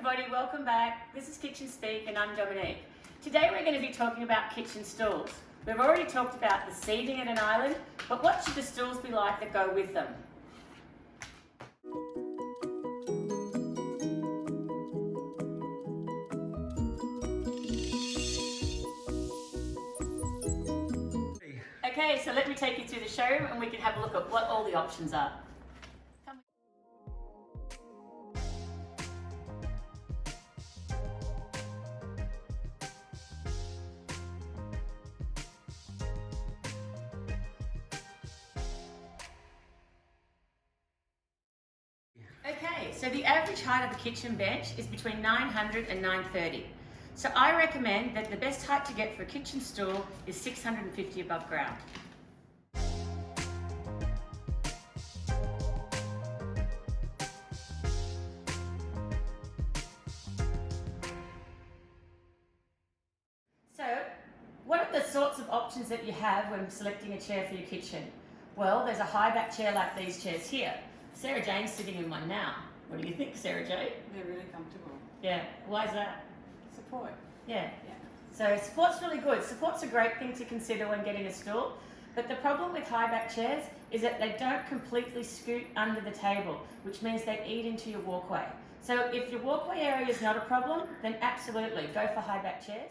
everybody, welcome back. This is Kitchen Speak and I'm Dominique. Today we're going to be talking about kitchen stools. We've already talked about the seating at an island, but what should the stools be like that go with them? Okay, so let me take you through the showroom and we can have a look at what all the options are. Okay, so the average height of a kitchen bench is between 900 and 930. So I recommend that the best height to get for a kitchen stool is 650 above ground. So, what are the sorts of options that you have when selecting a chair for your kitchen? Well, there's a high back chair like these chairs here. Sarah Jane's sitting in one now. What do you think, Sarah Jane? They're really comfortable. Yeah, why is that? Support. Yeah. So support's really good. Support's a great thing to consider when getting a stool, but the problem with high back chairs is that they don't completely scoot under the table, which means they eat into your walkway. So if your walkway area is not a problem, then absolutely go for high back chairs.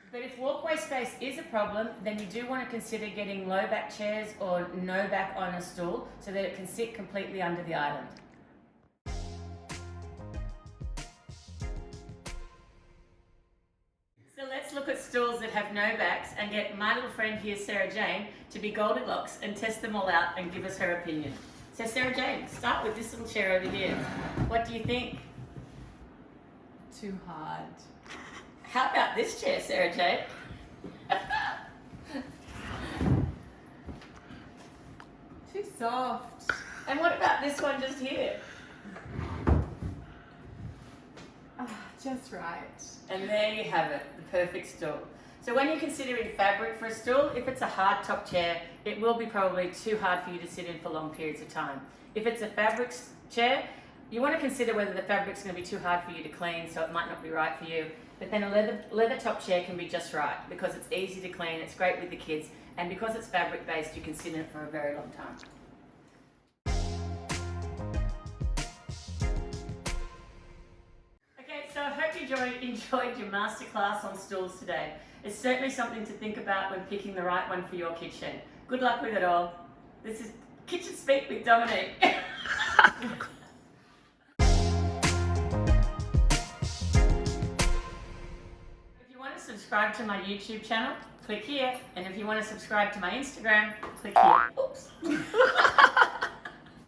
But if walkway space is a problem, then you do want to consider getting low back chairs or no back on a stool so that it can sit completely under the island. So let's look at stools that have no backs and get my little friend here, Sarah Jane, to be Goldilocks and test them all out and give us her opinion. So Sarah Jane, start with this little chair over here. What do you think? Too hard. How about this chair, Sarah Jane? Too soft. And what about this one just here? Just right. And there you have it, the perfect stool. So when you're considering fabric for a stool, if it's a hard top chair, it will be probably too hard for you to sit in for long periods of time. If it's a fabric chair, you want to consider whether the fabric's going to be too hard for you to clean, so it might not be right for you. But then a leather top chair can be just right because it's easy to clean, it's great with the kids, and because it's fabric based, you can sit in it for a very long time. So I hope you enjoyed your masterclass on stools today. It's certainly something to think about when picking the right one for your kitchen. Good luck with it all. This is Kitchen Speak with Dominique. If you want to subscribe to my YouTube channel, click here. And if you want to subscribe to my Instagram, click here. Oops.